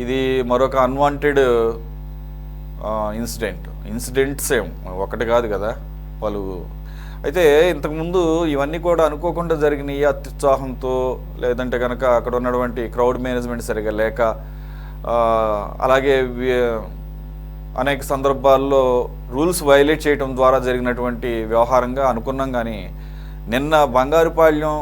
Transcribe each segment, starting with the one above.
ఇది మరొక unwanted incidents ఏం ఒకటి కాదు కదా వాళ్ళు. అయితే ఇంతకుముందు ఇవన్నీ కూడా అనుకోకుండా జరిగినాయి అత్యుత్సాహంతో, లేదంటే కనుక అక్కడ ఉన్నటువంటి క్రౌడ్ మేనేజ్మెంట్ సరిగా లేక, అలాగే అనేక సందర్భాల్లో రూల్స్ వైలేట్ చేయడం ద్వారా జరిగినటువంటి వ్యవహారంగా అనుకున్నాం. కానీ నిన్న బంగారుపాళ్యం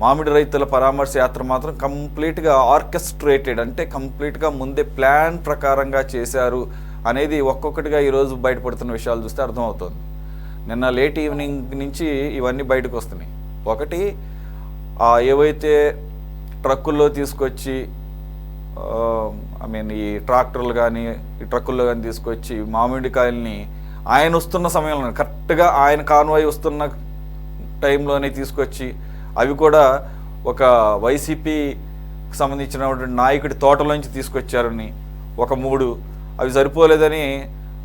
మామిడి రైతుల పరామర్శ యాత్ర మాత్రం కంప్లీట్గా ఆర్కెస్ట్రేటెడ్, అంటే కంప్లీట్గా ముందే ప్లాన్ ప్రకారంగా చేశారు అనేది ఒక్కొక్కటిగా ఈరోజు బయటపడుతున్న విషయాలు చూస్తే అర్థమవుతుంది. నిన్న లేట్ ఈవినింగ్ నుంచి ఇవన్నీ బయటకు వస్తున్నాయి. ఒకటి, ఏవైతే ట్రక్కుల్లో తీసుకొచ్చి ఈ ట్రాక్టర్లు కానీ ఈ ట్రక్కుల్లో కానీ తీసుకొచ్చి మామిడికాయల్ని ఆయన వస్తున్న సమయంలో కరెక్ట్గా ఆయన కాన్వాయ్ వస్తున్న టైంలోనే తీసుకొచ్చి అవి కూడా ఒక వైసీపీకి సంబంధించినటువంటి నాయకుడి తోటలోంచి తీసుకొచ్చారని, ఒక 3 అవి సరిపోలేదని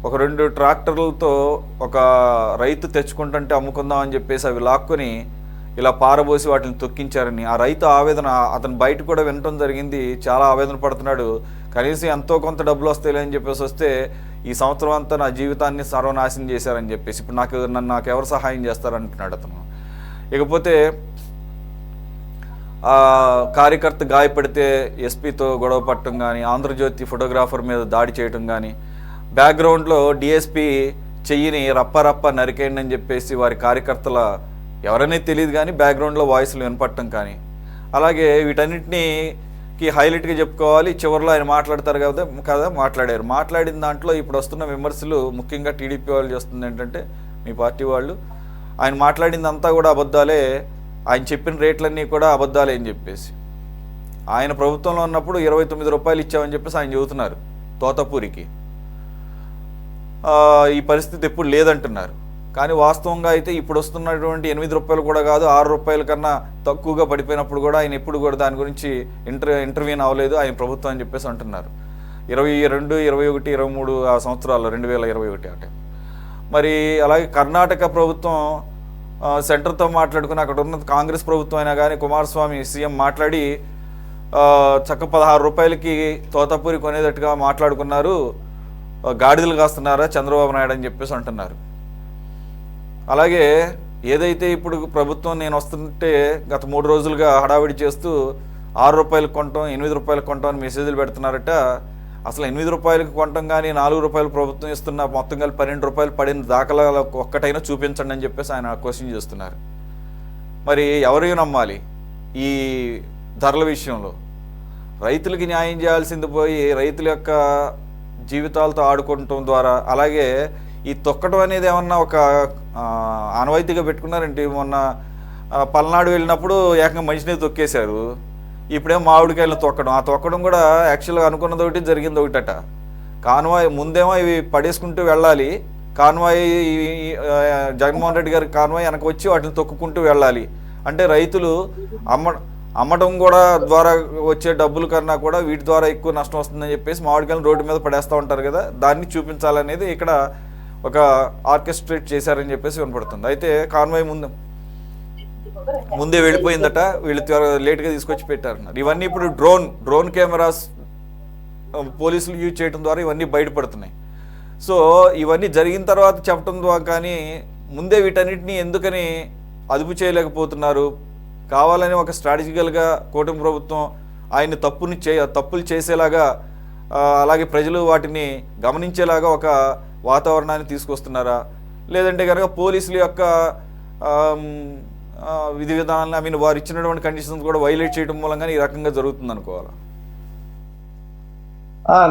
ఒక 2 ట్రాక్టర్లతో ఒక రైతు తెచ్చుకుంటుంటే అమ్ముకుందామని చెప్పేసి అవి లాక్కొని ఇలా పారబోసి వాటిని తొక్కించారని ఆ రైతు ఆవేదన అతను బయట కూడా వినటం జరిగింది. చాలా ఆవేదన పడుతున్నాడు. కనీసం ఎంతో కొంత డబ్బులు వస్తాయిలే అని చెప్పేసి వస్తే ఈ సంవత్సరం అంతా నా జీవితాన్ని సర్వనాశనం చేశారని చెప్పేసి ఇప్పుడు నాకు ఎవరు సహాయం చేస్తారంటున్నాడు అతను. ఇకపోతే కార్యకర్త గాయపడితే ఎస్పీతో గొడవ పట్టడం కానీ, ఆంధ్రజ్యోతి ఫోటోగ్రాఫర్ మీద దాడి చేయటం కానీ, బ్యాక్గ్రౌండ్లో డిఎస్పీ చెయ్యిని రప్ప నరికేయండి అని చెప్పేసి వారి కార్యకర్తల ఎవరనే తెలియదు కానీ బ్యాక్గ్రౌండ్లో వాయిస్లు వినపడటం కానీ, అలాగే వీటన్నిటికి హైలైట్గా చెప్పుకోవాలి. చివరిలో ఆయన మాట్లాడతారు కదా మాట్లాడారు. మాట్లాడిన దాంట్లో ఇప్పుడు వస్తున్న విమర్శలు ముఖ్యంగా టీడీపీ వాళ్ళు చేస్తుంది ఏంటంటే, మీ పార్టీ వాళ్ళు ఆయన మాట్లాడిందంతా కూడా అబద్ధాలే, ఆయన చెప్పిన రేట్లన్నీ కూడా అబద్ధాలే అని చెప్పేసి, ఆయన ప్రభుత్వంలో ఉన్నప్పుడు 29 రూపాయలు ఇచ్చామని చెప్పేసి ఆయన చెబుతున్నారు తోతపూరికి. ఈ పరిస్థితి ఎప్పుడు లేదంటున్నారు. కానీ వాస్తవంగా అయితే ఇప్పుడు వస్తున్నటువంటి 8 రూపాయలు కూడా కాదు, 6 రూపాయల కన్నా తక్కువగా పడిపోయినప్పుడు కూడా ఆయన ఎప్పుడు కూడా దాని గురించి ఇంటర్వ్యూన్ అవ్వలేదు ఆయన ప్రభుత్వం అని చెప్పేసి అంటున్నారు. 22, 21, 23 ఆ సంవత్సరాల్లో 2021 అంటే. మరి అలాగే కర్ణాటక ప్రభుత్వం సెంటర్తో మాట్లాడుకుని అక్కడ ఉన్న కాంగ్రెస్ ప్రభుత్వం అయినా కానీ కుమారస్వామి సీఎం మాట్లాడి చక్క 16 రూపాయలకి తోతపూరి కొనేటట్టుగా మాట్లాడుకున్నారు. గాడిదలు కాస్తున్నారా చంద్రబాబు నాయుడు అని చెప్పేసి అంటున్నారు. అలాగే ఏదైతే ఇప్పుడు ప్రభుత్వం నేను వస్తుంటే గత 3 రోజులుగా హడావిడి చేస్తూ 6 రూపాయలకు కొంటాం 8 రూపాయలకు కొంటాం అని మెసేజ్లు పెడుతున్నారట. అసలు 8 రూపాయలకు కొంటాం కానీ 4 రూపాయలు ప్రభుత్వం ఇస్తున్న మొత్తం కలిపి 12 రూపాయలు పడిన దాఖలాలు ఒక్కటైనా చూపించండి అని చెప్పేసి ఆయన క్వశ్చన్ చేస్తున్నారు. మరి ఎవరు నమ్మాలి ఈ ధరల విషయంలో? రైతులకి న్యాయం చేయాల్సింది పోయి రైతుల యొక్క జీవితాలతో ఆడుకోవటం ద్వారా, అలాగే ఈ తొక్కడం అనేది ఏమన్నా ఒక ఆనవాయితీగా పెట్టుకున్నారంటే, మొన్న పల్నాడు వెళ్ళినప్పుడు ఏకంగా మంచినీరు తొక్కేశారు. ఇప్పుడేమో మామిడికాయలను తొక్కడం, ఆ తొక్కడం కూడా యాక్చువల్గా అనుకున్నది ఒకటి జరిగింది ఒకటట. కాన్వాయ్ ముందేమో ఇవి పడేసుకుంటూ వెళ్ళాలి, కాన్వాయ్ జగన్మోహన్ రెడ్డి గారి కాన్వాయ్ వెనక వచ్చి వాటిని తొక్కుకుంటూ వెళ్ళాలి. అంటే రైతులు అమ్మడం కూడా ద్వారా వచ్చే డబ్బుల కన్నా కూడా వీటి ద్వారా ఎక్కువ నష్టం వస్తుందని చెప్పేసి మామిడికాయలను రోడ్డు మీద పడేస్తూ ఉంటారు కదా, దాన్ని చూపించాలనేది ఇక్కడ ఒక ఆర్కెస్ట్రేట్ చేశారని చెప్పేసి వినపడుతుంది. అయితే కాన్వాయ్ ముందే వెళ్ళిపోయిందట, వీళ్ళు లేట్గా తీసుకొచ్చి పెట్టారన్నారు. ఇవన్నీ ఇప్పుడు డ్రోన్ కెమెరాస్ పోలీసులు యూజ్ చేయడం ద్వారా ఇవన్నీ బయటపడుతున్నాయి. సో ఇవన్నీ జరిగిన తర్వాత చెప్పడం ద్వారా కానీ ముందే వీటన్నిటిని ఎందుకని అదుపు చేయలేకపోతున్నారు? కావాలని ఒక స్ట్రాటజికల్గా కూటమి ప్రభుత్వం ఆయన తప్పులు చేసేలాగా, అలాగే ప్రజలు వాటిని గమనించేలాగా ఒక వాతావరణాన్ని తీసుకొస్తున్నారా? లేదంటే కనుక పోలీసుల యొక్క విధి విధానాలను వారు ఇచ్చినటువంటి కండిషన్స్ కూడా వైలేట్ చేయడం మూలంగా ఈ రకంగా జరుగుతుంది అనుకోవాలా?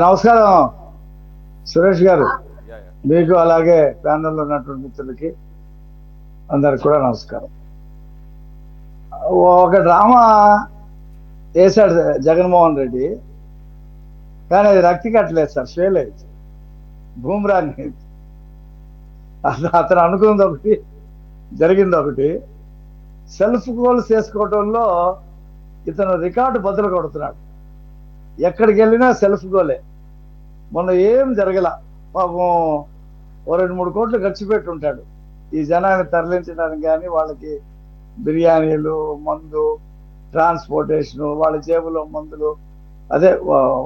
నమస్కారం సురేష్ గారు, మీకు అలాగే ప్యానల్లో ఉన్నటువంటి మిత్రులకి అందరికి కూడా నమస్కారం. ఒక డ్రామా వేశాడు జగన్మోహన్ రెడ్డి, కానీ అది రక్తి కట్టలేదు సార్, ఫెయిల్ అయింది. బూమ్రాంగ్ అతను అనుకున్నది ఒకటి, జరిగింది ఒకటి. సెల్ఫ్ గోల్స్ చేసుకోవడంలో ఇతను రికార్డు బదులు కొడుతున్నాడు. ఎక్కడికి వెళ్ళినా సెల్ఫ్ గోలే. మొన్న ఏం జరగల, పాపం 2-3 కోట్లు ఖర్చు పెట్టుంటాడు ఈ జనాన్ని తరలించడానికి. కానీ వాళ్ళకి బిర్యానీలు, మందు, ట్రాన్స్పోర్టేషను, వాళ్ళ జేబులో మందులు, అదే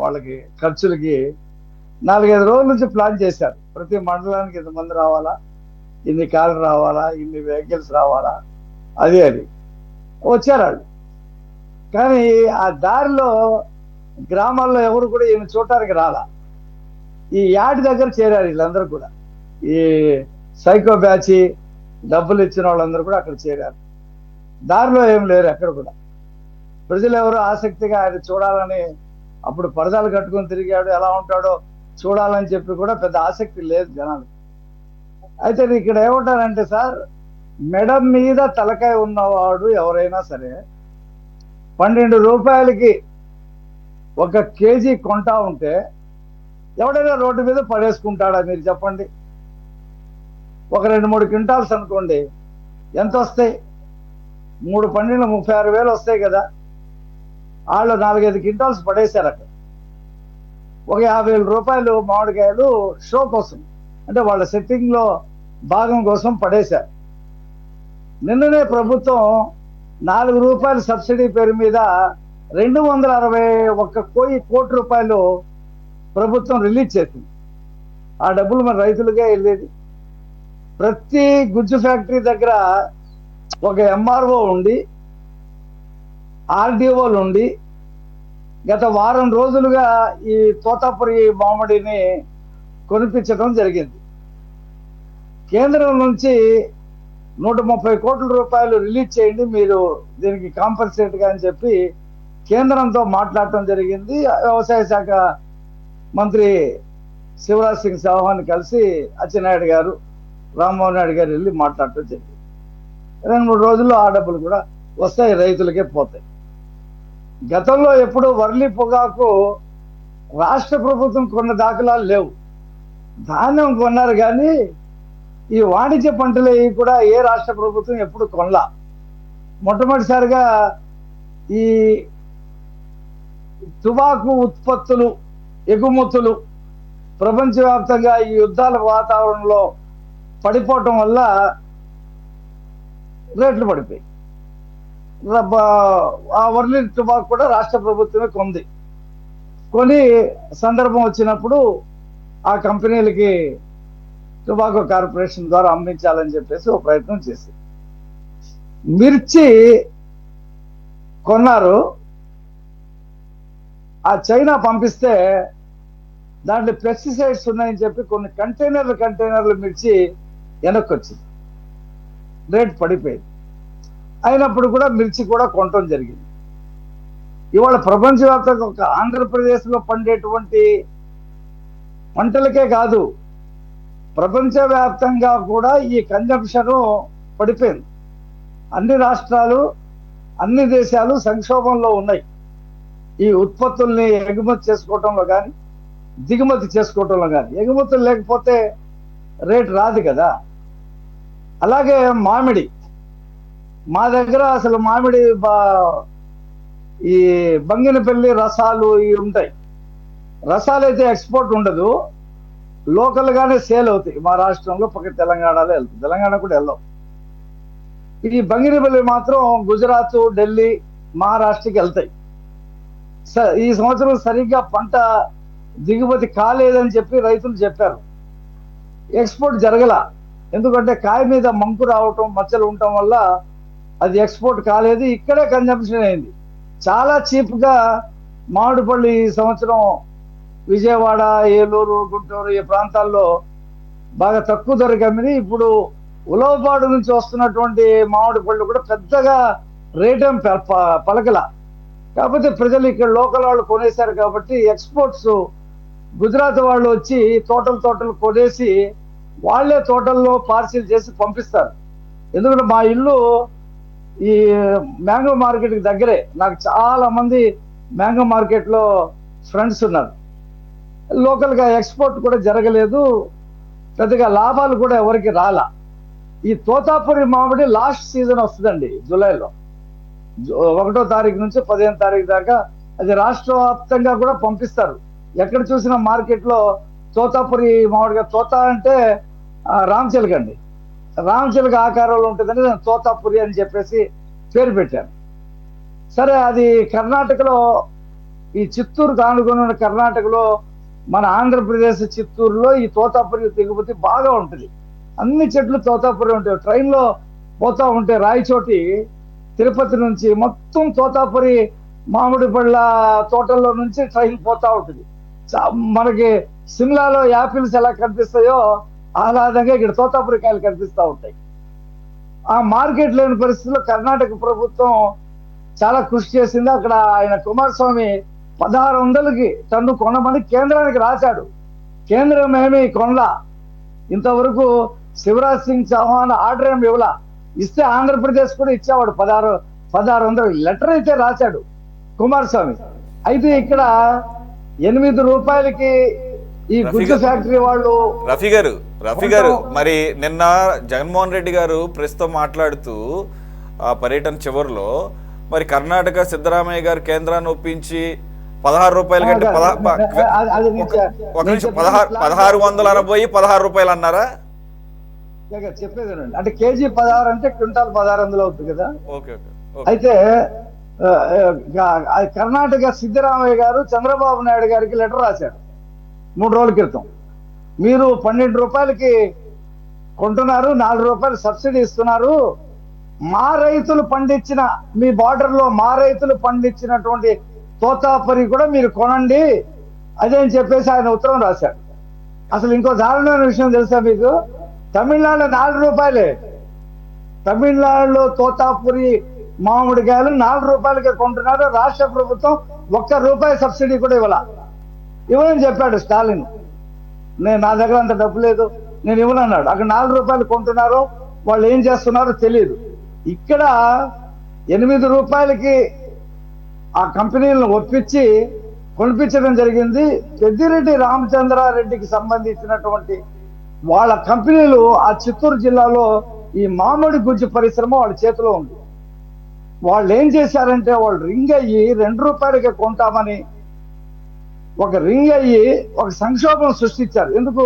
వాళ్ళకి ఖర్చులకి 4-5 రోజుల నుంచి ప్లాన్ చేశారు. ప్రతి మండలానికి ఇంతమంది రావాలా, ఇన్ని కార్లు రావాలా, ఇన్ని వెహికల్స్ రావాలా, అది వచ్చారు వాళ్ళు. కానీ ఆ దారిలో గ్రామాల్లో ఎవరు కూడా ఈయన చూడటానికి రాలా. ఈ యాడ్ దగ్గర చేరారు వీళ్ళందరూ కూడా. ఈ సైకో బ్యాచ్ డబ్బులు ఇచ్చిన వాళ్ళందరూ కూడా అక్కడ చేరారు. దారిలో ఏం లేరు ఎక్కడ కూడా. ప్రజలు ఎవరు ఆసక్తిగా ఆయన చూడాలని, అప్పుడు పరదాలు కట్టుకొని తిరిగాడు, ఎలా ఉంటాడో చూడాలని చెప్పి కూడా పెద్ద ఆసక్తి లేదు జనానికి. అయితే ఇక్కడ ఏమంటారంటే సార్, మెడ మీద తలకాయ ఉన్నవాడు ఎవరైనా సరే 12 రూపాయలకి 1 కేజీ కొంటా ఉంటే ఎవడైనా రోడ్డు మీద పడేసుకుంటాడా మీరు చెప్పండి? ఒక 2-3 క్వింటాల్స్ అనుకోండి, ఎంత వస్తాయి? 3 12 36,000 వస్తాయి కదా. వాళ్ళు 4-5 క్వింటాల్స్ పడేశారు అక్కడ. ఒక 50,000 రూపాయలు మామిడికాయలు షో కోసం, అంటే వాళ్ళ సెట్టింగ్ లో భాగం కోసం పడేశారు. నిన్ననే ప్రభుత్వం 4 రూపాయల సబ్సిడీ పేరు మీద 261 కోటి రూపాయలు ప్రభుత్వం రిలీజ్ చేసింది. ఆ డబ్బులు మన రైతులుగా వెళ్ళేది. ప్రతి గుజ్జు ఫ్యాక్టరీ దగ్గర ఒక ఎంఆర్ఓ ఉండి, ఆర్డీఓలు ఉండి గత వారం రోజులుగా ఈ తోతాపురి మామిడిని కొనిపించడం జరిగింది. కేంద్రం నుంచి 130 కోట్ల రూపాయలు రిలీజ్ చేయండి మీరు దీనికి కాంపన్సేట్ గా అని చెప్పి కేంద్రంతో మాట్లాడటం జరిగింది. వ్యవసాయ శాఖ మంత్రి శివరాజ్ సింగ్ చౌహాన్ కలిసి అచ్చెన్నాయుడు గారు, రామ్మోహన్ నాయుడు గారు వెళ్ళి మాట్లాడటం జరిగింది. 2-3 రోజుల్లో ఆ డబ్బులు కూడా వస్తాయి, రైతులకే పోతాయి. గతంలో ఎప్పుడు వర్లి పొగాకు రాష్ట్ర ప్రభుత్వం కొన్న దాఖలాలు లేవు. ధాన్యం కొన్నారు కానీ ఈ వాణిజ్య పంటలు కూడా ఏ రాష్ట్ర ప్రభుత్వం ఎప్పుడు కొనలా. మొట్టమొదటిసారిగా ఈ టుబాకు ఉత్పత్తులు ఎగుమతులు ప్రపంచవ్యాప్తంగా ఈ యుద్ధాల వాతావరణంలో పడిపోవటం వల్ల రేట్లు పడిపోయి, ఆ వర్లి టుబాకు కూడా రాష్ట్ర ప్రభుత్వమే కొంది. కొని సందర్భం వచ్చినప్పుడు ఆ కంపెనీలకి టొబాకో కార్పొరేషన్ ద్వారా అమ్మించాలని చెప్పేసి ఒక ప్రయత్నం చేసి మిర్చి కొన్నారు. ఆ చైనా పంపిస్తే దాంట్లో పెస్టిసైడ్స్ ఉన్నాయని చెప్పి కొన్ని కంటైనర్లు మిర్చి వెనక్కి వచ్చింది, రేట్ పడిపోయింది. అయినప్పుడు కూడా మిర్చి కూడా కొనటం జరిగింది. ఇవాళ ప్రపంచవ్యాప్తంగా ఒక ఆంధ్రప్రదేశ్లో పండేటువంటి పంటలకే కాదు, ప్రపంచవ్యాప్తంగా కూడా ఈ కన్జంప్షన్ పడిపోయింది. అన్ని రాష్ట్రాలు, అన్ని దేశాలు సంక్షోభంలో ఉన్నాయి. ఈ ఉత్పత్తుల్ని ఎగుమతి చేసుకోవటంలో కానీ, దిగుమతి చేసుకోవటంలో కానీ. ఎగుమతులు లేకపోతే రేట్ రాదు కదా. అలాగే మామిడి, మా దగ్గర అసలు మామిడి ఈ బంగినపల్లి రసాలు ఇవి ఉంటాయి. రసాలు అయితే ఎక్స్పోర్ట్ ఉండదు, లోకల్ గానే సేల్ అవుతాయి. మా రాష్ట్రంలో పక్క తెలంగాణలో వెళ్తాయి, తెలంగాణ కూడా వెళ్ళవు. ఈ బంగినపల్లి మాత్రం గుజరాత్, ఢిల్లీ, మహారాష్ట్రకి వెళ్తాయి. ఈ సంవత్సరం సరిగ్గా పంట దిగుమతి కాలేదని చెప్పి రైతులు చెప్పారు. ఎక్స్పోర్ట్ జరగల, ఎందుకంటే కాయ మీద మంకు రావటం, మచ్చలు ఉండటం వల్ల అది ఎక్స్పోర్ట్ కాలేదు. ఇక్కడే కన్జంప్షన్ అయింది. చాలా చీప్గా మామిడి పళ్ళు ఈ సంవత్సరం విజయవాడ, ఏలూరు, గుంటూరు ఈ ప్రాంతాల్లో బాగా తక్కువ ధరకు అమ్మిని. ఇప్పుడు ఉలవపాడు నుంచి వస్తున్నటువంటి మామిడి పళ్ళు కూడా పెద్దగా రేటేం పలకల. కాకపోతే ప్రజలు ఇక్కడ లోకల్ వాళ్ళు కొనేశారు కాబట్టి ఎక్స్పోర్ట్స్ గుజరాత్ వాళ్ళు వచ్చి తోటలు కొనేసి వాళ్ళే తోటల్లో పార్సిల్ చేసి పంపిస్తారు. ఎందుకంటే మా ఇల్లు ఈ మ్యాంగో మార్కెట్కి దగ్గరే. నాకు చాలా మంది మ్యాంగో మార్కెట్లో ఫ్రెండ్స్ ఉన్నారు. లోకల్గా ఎక్స్పోర్ట్ కూడా జరగలేదు, పెద్దగా లాభాలు కూడా ఎవరికి రాలా. ఈ తోతాపురి మామిడి లాస్ట్ సీజన్ వస్తుందండి, జూలైలో 1వ తారీఖు నుంచి 15వ తారీఖు దాకా. అది రాష్ట్ర వ్యాప్తంగా కూడా పంపిస్తారు. ఎక్కడ చూసిన మార్కెట్లో తోతాపురి మామిడిగా, తోత అంటే రామచిలక అండి, రామచిలక ఆకారంలో ఉంటుందని నేను తోతాపురి అని చెప్పేసి పేరు పెట్టాను. సరే, అది కర్ణాటకలో ఈ చిత్తూరు ఆనుకుని ఉన్న కర్ణాటకలో మన ఆంధ్రప్రదేశ్ చిత్తూరులో ఈ తోతాపురి తెగుపతి బాగా ఉంటుంది. అన్ని చెట్లు తోతాపురి ఉంటాయి. ట్రైన్లో పోతా ఉంటే రాయచోటి తిరుపతి నుంచి మొత్తం తోతాపురి మామిడి పళ్ళ తోటల్లో నుంచి ట్రైన్ పోతా ఉంటుంది. మనకి సిమ్లాలో యాపిల్స్ ఎలా కనిపిస్తాయో ఆహ్లాదంగా ఇక్కడ తోతాపురి కాయలు కనిపిస్తూ ఉంటాయి. ఆ మార్కెట్ లేని పరిస్థితుల్లో కర్ణాటక ప్రభుత్వం చాలా కృషి చేసింది. అక్కడ ఆయన కుమారస్వామి 1600కి టన్ను కొనమని కేంద్రానికి రాశాడు. కేంద్రం ఏమి కొనలా. ఇంతవరకు శివరాజ్ సింగ్ చౌహాన్ ఆర్డర్ ఏమి ఇవ్వలా. ఇస్తే ఆంధ్రప్రదేశ్ కూడా ఇచ్చేవాడు 1600 లెటర్ అయితే రాశాడు కుమారస్వామి. అయితే ఇక్కడ 8 రూపాయలకి ఈ గుడ్డు ఫ్యాక్టరీ వాళ్ళు. రఫీ గారు మరి నిన్న జగన్మోహన్ రెడ్డి గారు ప్రెస్ తో మాట్లాడుతూ ఆ పర్యటన చివరిలో మరి కర్ణాటక సిద్ధరామయ్య గారు కేంద్రాన్ని ఒప్పించి 16 రూపాయల కంటే 1680 రూపాయలు అన్నారా? చెప్పేదేనండి, అంటే కేజీ 16 అంటే క్వింటాల్ 1600 అవుతుంది కదా. ఓకే. అయితే కర్ణాటక సిద్ధరామయ్య గారు చంద్రబాబు నాయుడు గారికి లెటర్ రాశాడు 3 రోజుల క్రితం. మీరు 12 రూపాయలకి కొంటున్నారు, 4 రూపాయలు సబ్సిడీ ఇస్తున్నారు, మా రైతులు పండించిన మీ బార్డర్లో మా రైతులు పండించినటువంటి తోతాపరి కూడా మీరు కొనండి అదేని చెప్పేసి ఆయన ఉత్తరం రాశాడు. అసలు ఇంకో దారుణమైన విషయం తెలుసా మీకు? తమిళనాడులో 4 రూపాయలే. తమిళనాడులో తోతాపురి మామిడికాయలు 4 రూపాయలకే కొంటున్నారు. రాష్ట్ర ప్రభుత్వం 1 రూపాయి సబ్సిడీ కూడా ఇవ్వని చెప్పాడు స్టాలిన్. నా దగ్గర అంత డబ్బు లేదు, నేను ఇవ్వనన్నాడు. అక్కడ 4 రూపాయలు కొంటున్నారో వాళ్ళు ఏం చేస్తున్నారో తెలియదు. ఇక్కడ 8 రూపాయలకి ఆ కంపెనీలను ఒప్పించి కొనిపించడం జరిగింది. పెద్దిరెడ్డి రామచంద్రారెడ్డికి సంబంధించినటువంటి వాళ్ళ కంపెనీలు ఆ చిత్తూరు జిల్లాలో ఈ మామిడి గుజ్జు పరిశ్రమ వాళ్ళ చేతిలో ఉంది. వాళ్ళు ఏం చేశారంటే వాళ్ళు రింగ్ అయ్యి 2 రూపాయలకే కొంటామని ఒక రింగ్ అయ్యి ఒక సంక్షోభం సృష్టించారు. ఎందుకు?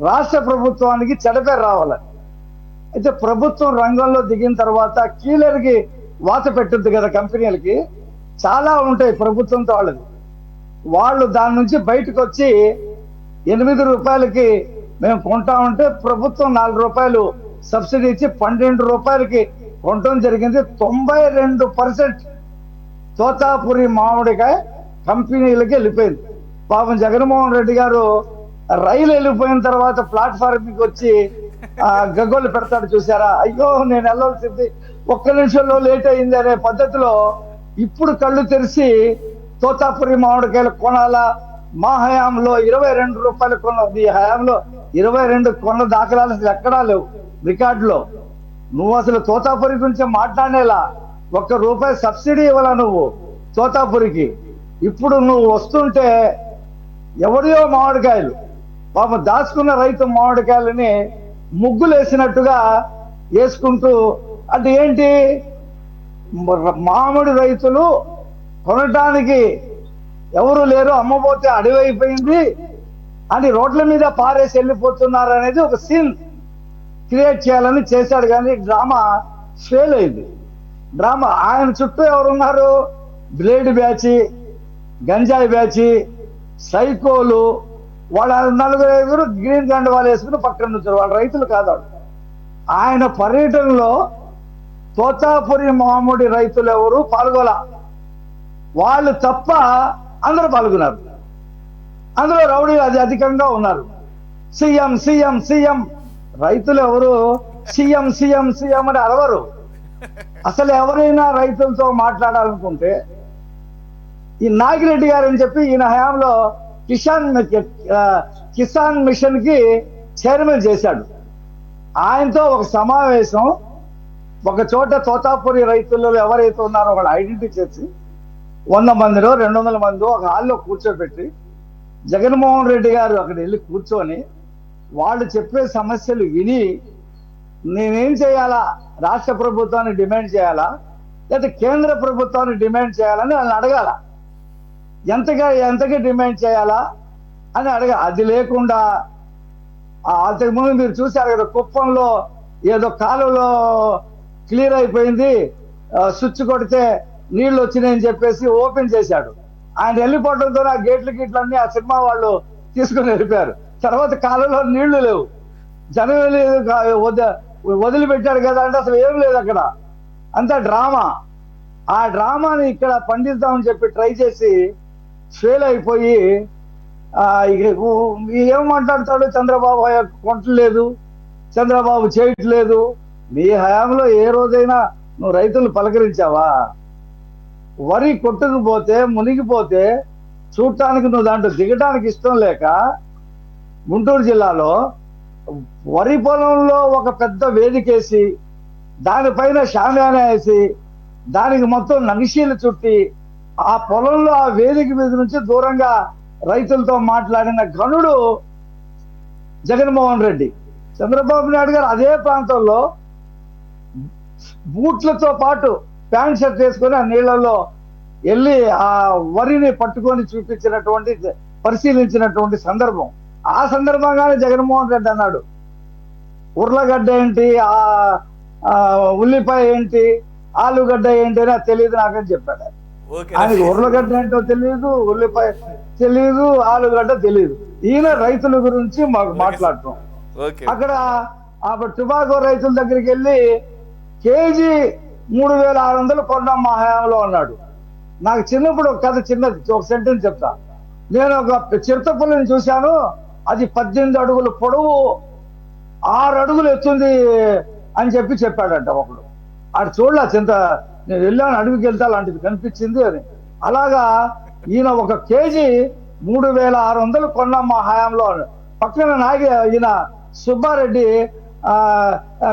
రాష్ట్ర ప్రభుత్వానికి చెడపేరు రావాలని. అయితే ప్రభుత్వం రంగంలో దిగిన తర్వాత కీలర్కి వాత పెట్టుద్ది కదా కంపెనీలకి. చాలా ఉంటాయి ప్రభుత్వంతో వాళ్ళు దాని నుంచి బయటకు వచ్చి 8 రూపాయలకి మేము కొంటామంటే ప్రభుత్వం 4 రూపాయలు సబ్సిడీ ఇచ్చి 12 రూపాయలకి కొనడం జరిగింది. 92% తోతాపురి మామిడికాయ కంపెనీలకి వెళ్ళిపోయింది. పాపం జగన్మోహన్ రెడ్డి గారు రైలు వెళ్ళిపోయిన తర్వాత ప్లాట్ఫారంకి వచ్చి గగ్గోలు పెడతాడు చూసారా, అయ్యో నేను వెళ్ళాల్సింది 1 నిమిషంలో లేట్ అయింది అనే పద్ధతిలో ఇప్పుడు కళ్ళు తెరిచి తోతాపురి మామిడికాయలు కొనాలా. మా హయాంలో 22 రూపాయలు కొన్న, ఈ హయాంలో 22 కొన్న దాఖలాలు అసలు ఎక్కడా లేవు రికార్డులో. నువ్వు అసలు తోతాపురి గురించి మాట్లాడేలా 1 రూపాయి సబ్సిడీ ఇవ్వాలా నువ్వు తోతాపురికి. ఇప్పుడు నువ్వు వస్తుంటే ఎవరియో మామిడికాయలు పాపం దాచుకున్న రైతు మామిడికాయలని ముగ్గులు వేసినట్టుగా వేసుకుంటూ, అంటే ఏంటి, మామిడి రైతులు కొనటానికి ఎవరు లేరు, అమ్మబోతే అడవైపోయింది అని రోడ్ల మీద పారేసి వెళ్ళిపోతున్నారు అనేది ఒక సీన్ క్రియేట్ చేయాలని చేశాడు. కానీ డ్రామా ఫెయిల్ అయింది. డ్రామా ఆయన చుట్టూ ఎవరున్నారు? బ్లేడ్ బ్యాచి, గంజాయి బ్యాచి, సైకోలు, వాళ్ళ 4-5 గ్రీన్ గండవాలు వేసుకుని పక్కన నుంచారు. వాళ్ళ రైతులు కాదు. ఆయన పర్యటనలో తోతాపురి మామిడి రైతులు ఎవరు పాల్గొల, వాళ్ళు తప్ప అందరూ పాల్గొన్నారు. అందులో రౌడీలు అధికంగా ఉన్నారు. సీఎం సీఎం సీఎం, రైతులు ఎవరు సీఎం సీఎం సీఎం అని అరవరు. అసలు ఎవరైనా రైతులతో మాట్లాడాలనుకుంటే ఈ నాగిరెడ్డి గారు అని చెప్పి ఈయన హయాంలో కిసాన్ మిషన్ కి చైర్మన్ చేశాడు. ఆయనతో ఒక సమావేశం ఒక చోట తోతాపురి రైతుల్లో ఎవరైతే ఉన్నారో వాళ్ళు ఐడెంటిఫై చేసి 100 మందిలో 200 మందో ఒక హాల్లో కూర్చోబెట్టి జగన్మోహన్ రెడ్డి గారు అక్కడ వెళ్ళి కూర్చొని వాళ్ళు చెప్పే సమస్యలు విని నేనేం చేయాలా, రాష్ట్ర ప్రభుత్వాన్ని డిమాండ్ చేయాలా లేదా కేంద్ర ప్రభుత్వాన్ని డిమాండ్ చేయాలని వాళ్ళని అడగాల. ఎంతగా డిమాండ్ చేయాలా అని అది లేకుండా అంతకుముందు మీరు చూశారు కదా, కుప్పంలో ఏదో కాలువలో క్లియర్ అయిపోయింది, స్విచ్ కొడితే నీళ్లు వచ్చినాయని చెప్పేసి ఓపెన్ చేశాడు. ఆయన వెళ్ళిపోవడంతో ఆ గేట్లన్నీ ఆ సినిమా వాళ్ళు తీసుకుని వెళ్ళిపోయారు. తర్వాత కాలంలో నీళ్లు లేవు, జనం వెళ్ళి వదిలిపెట్టాడు కదా అంటే అసలు ఏం లేదు అక్కడ, అంతా డ్రామా. ఆ డ్రామాని ఇక్కడ పండిద్దామని చెప్పి ట్రై చేసి ఫెయిల్ అయిపోయి ఏం మాట్లాడతాడు, చంద్రబాబు కొట్టలేదు, చంద్రబాబు చేయట్లేదు. నీ హయాంలో ఏ రోజైనా నువ్వు రైతులు పలకరించావా? వరి కొట్టుకుపోతే మునిగిపోతే చూడటానికి నువ్వు దాంట్లో దిగడానికి ఇష్టం లేక గుంటూరు జిల్లాలో వరి పొలంలో ఒక పెద్ద వేదికేసి దానిపైన షామియానా వేసి దానికి మొత్తం నగిషీలు చుట్టి ఆ పొలంలో ఆ వేదిక మీద నుంచి దూరంగా రైతులతో మాట్లాడిన ఘనుడు జగన్మోహన్ రెడ్డి. చంద్రబాబు నాయుడు గారు అదే ప్రాంతంలో బూట్లతో పాటు ప్యాంట్ షర్ట్ వేసుకొని ఆ నీళ్లలో వెళ్ళి ఆ వరిని పట్టుకొని చూపించినటువంటి పరిశీలించినటువంటి సందర్భం. ఆ సందర్భంగానే జగన్మోహన్ రెడ్డి అన్నాడు, ఉర్లగడ్డ ఏంటి, ఉల్లిపాయ ఏంటి, ఆలుగడ్డ ఏంటి అని తెలియదు నాకని చెప్పాడు. ఆయనకి ఉర్లగడ్డ ఏంటో తెలియదు, ఉల్లిపాయ తెలియదు, ఆలుగడ్డ తెలియదు. ఈయన రైతుల గురించి మాకు మాట్లాడటం. అక్కడ టుబాకో రైతుల దగ్గరికి వెళ్ళి కేజీ 3600 కొన్నాం మా హయాంలో అన్నాడు. నాకు చిన్నప్పుడు ఒక కథ, చిన్నది ఒక సెంటెన్స్ చెప్తా. నేను ఒక చిరుతపుల్లిని చూశాను, అది 18 అడుగుల పొడవు 6 అడుగులు ఎత్తుంది అని చెప్పాడంట ఒకడు. ఆడు చూడలే చింత, నేను వెళ్ళాను అడుగుకి వెళ్తా అలాంటిది కనిపించింది అని. అలాగా ఈయన ఒక కేజీ 3600 కొన్నాం మా హయాంలో. పక్కన ఈయన సుబ్బారెడ్డి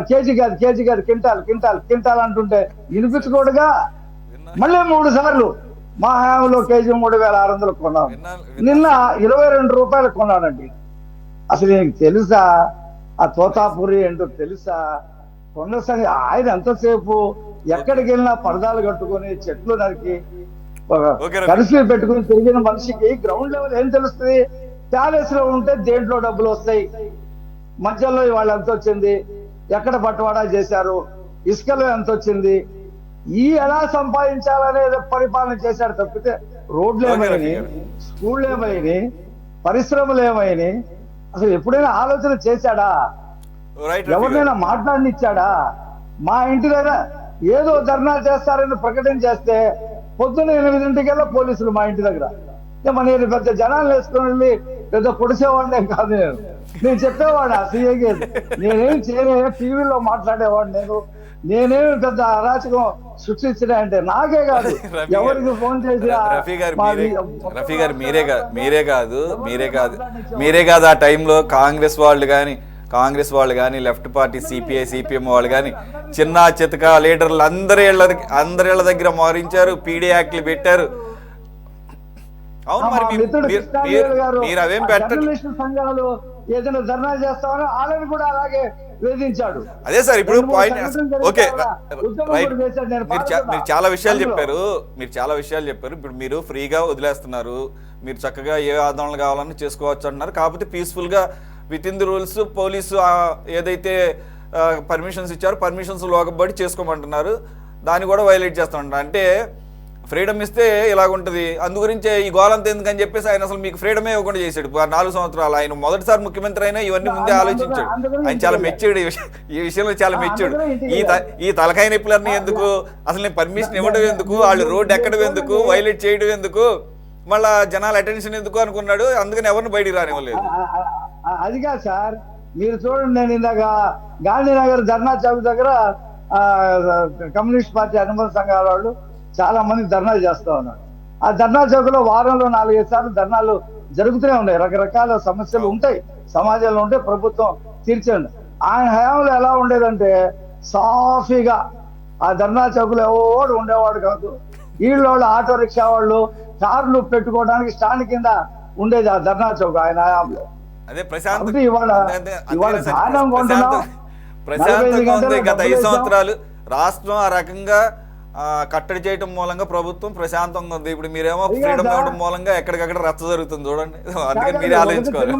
కేజీ కాదు కింటాల్ అంటుంటే వినిపించుకోడుగా మళ్ళీ 3 సార్లు మా హయాంలో కేజీ 3600 కొన్నాం. నిన్న 22 రూపాయలు కొన్నాడండి. అసలు నీకు తెలుసా ఆ తోతాపురి ఏంటో తెలుసా? కొండ ఆయన ఎంతసేపు ఎక్కడికి వెళ్ళినా పరదాలు కట్టుకొని చెట్లు నరికి కలిసి పెట్టుకుని తిరిగిన మనిషికి గ్రౌండ్ లెవెల్ ఏం తెలుస్తుంది? ప్యాలెస్ లో ఉంటే దేంట్లో డబ్బులు వస్తాయి, మధ్యలో వాళ్ళు ఎంత వచ్చింది, ఎక్కడ బట్వాడా చేశారు, ఇసుకలో ఎంత వచ్చింది, ఎలా సంపాదించాలనేది పరిపాలన చేశారు తప్పితే రోడ్లు ఏమైనాయి, స్కూళ్ళు ఏమైనాయి, పరిశ్రమలు ఏమైనాయి, అసలు ఎప్పుడైనా ఆలోచన చేశాడా? ఎవరినైనా మాట్లాడినిచ్చాడా? మా ఇంటి దగ్గర ఏదో ధర్నా చేస్తారని ప్రకటన చేస్తే పొద్దున్న 8 పోలీసులు మా ఇంటి దగ్గర. నేను పెద్ద జనాలు వేసుకుని వెళ్ళి పెద్ద పొడిసేవాడినే కాదు, నేను చెప్పేవాడు సీఏకి, నేనేం చేయలే, టీవీలో మాట్లాడేవాడు, నేనేమి పెద్ద అరాచకం సృష్టించిన అంటే నాకే కాదు ఎవరికి ఫోన్ చేసి రఫీ గారు మీరే కాదు ఆ టైంలో కాంగ్రెస్ వాళ్ళు కానీ లెఫ్ట్ పార్టీ సిపిఐ సిపిఎం వాళ్ళు కానీ చిన్న చితక లీడర్లు అందరి ఇళ్ల దగ్గర మారించారు, పీడీ యాక్ట్లు పెట్టారు. అవును, మరి మీరు అవేం పెట్టండి. సంఘాలు ఏదైనా ధర్నా చేస్తామని వాళ్ళని కూడా అలాగే వేధించాడు. అదే సార్ ఇప్పుడు పాయింట్. ఓకే రైట్, మీరు చాలా విషయాలు చెప్పారు. ఇప్పుడు మీరు ఫ్రీగా వదిలేస్తున్నారు, మీరు చక్కగా ఏ ఆందోళన కావాలని చేసుకోవచ్చు అంటున్నారు. కాకపోతే పీస్ఫుల్ గా with in the rules police ఏదైతే పర్మిషన్స్ ఇచ్చారో పర్మిషన్స్ లోకబడి చేసుకోమంటున్నారు, దాన్ని కూడా వైలేట్ చేస్తామంటారు. అంటే ఫ్రీడమ్ ఇస్తే ఇలాగుంటుంది, అందు గురించే ఈ గోలంతా ఎందుకని చెప్పేసి ఆయన అసలు మీకు ఫ్రీడమే ఇవ్వకుండా చేశాడు 4 సంవత్సరాలు. ఆయన మొదటిసారి ముఖ్యమంత్రి అయినా ఇవన్నీ ముందే ఆలోచించాడు. ఆయన చాలా మెచ్యూర్డ్, ఈ విషయంలో చాలా మెచ్యూర్డ్. ఈ తలకాయ నొప్పులన్నీ ఎందుకు, అసలు నేను పర్మిషన్ ఇవ్వడం ఎందుకు, వాళ్ళు రోడ్డు ఎక్కడం ఎందుకు, వైలేట్ చేయడం ఎందుకు, మళ్ళా జనాల అటెన్షన్ ఎందుకు అనుకున్నాడు. అందుకని ఎవరిని బయటికి రానివ్వలేదు. అది కాదు సార్, మీరు చూడండి, నేను ఇందాక గాంధీనగర్ ధర్నా చౌక్ దగ్గర కమ్యూనిస్ట్ పార్టీ అనుబంధ సంఘాల వాళ్ళు చాలా మంది ధర్నాలు చేస్తా ఉన్నారు. ఆ ధర్నా చౌకలో వారంలో 4-5 సార్లు ధర్నాలు జరుగుతూనే ఉన్నాయి. రకరకాల సమస్యలు ఉంటాయి సమాజంలో, ఉంటే ప్రభుత్వం తీర్చండి. ఆయన హయాంలో ఎలా ఉండేదంటే సాఫీగా ఆ ధర్నా చౌకలో ఎవరు ఉండేవాడు కాదు. వీళ్ళు ఆటో రిక్షా వాళ్ళు కార్లు పెట్టుకోవడానికి స్టాండ్ కింద ఉండేది ఆ ధర్నా చౌక ఆయన హయాంలో. అదే ప్రశాంత్ ఇవాళ ప్రశాంతంగా ఉంది. గత 5 సంవత్సరాలు రాష్ట్రం ఆ రకంగా కట్టడి చేయడం మూలంగా ప్రభుత్వం ప్రశాంతంగా ఉంది. ఇప్పుడు మీరేమో ఫ్రీడమ్ ఇవ్వడం మూలంగా ఎక్కడికక్కడ రచ్చ జరుగుతుంది చూడండి. అందుకని మీరే ఆలోచించుకోవాలి.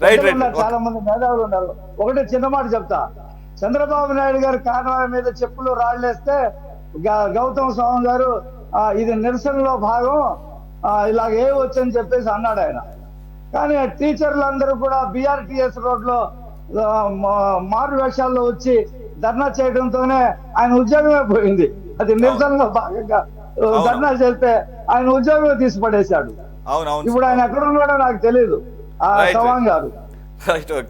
రైట్ రైట్, చాలా మంది మేధావులు ఉన్నారు. ఒకటి చిన్న మాట చెప్తా, చంద్రబాబు నాయుడు గారు కారణాల మీద చెప్పులు రాళ్ళేస్తే గౌతమ్ స్వామి గారు ఇది నిరసనలో భాగం, ఇలాగ ఏ వచ్చని చెప్పేసి అన్నాడు ఆయన. కానీ టీచర్లు అందరూ కూడా బిఆర్టీఎస్ రోడ్లో మారు వేషాల్లో వచ్చి ధర్నా చేయడంతోనే ఆయన ఉద్యోగమే పోయింది. అది నిరసనలో భాగంగా ధర్నా చేస్తే ఆయన ఉద్యోగం తీసి పడేశాడు. అవునవును. ఇప్పుడు ఆయన ఎక్కడ ఉన్నాడో నాకు తెలియదు, ఆ Right. చవాన్ గారు. Right, okay.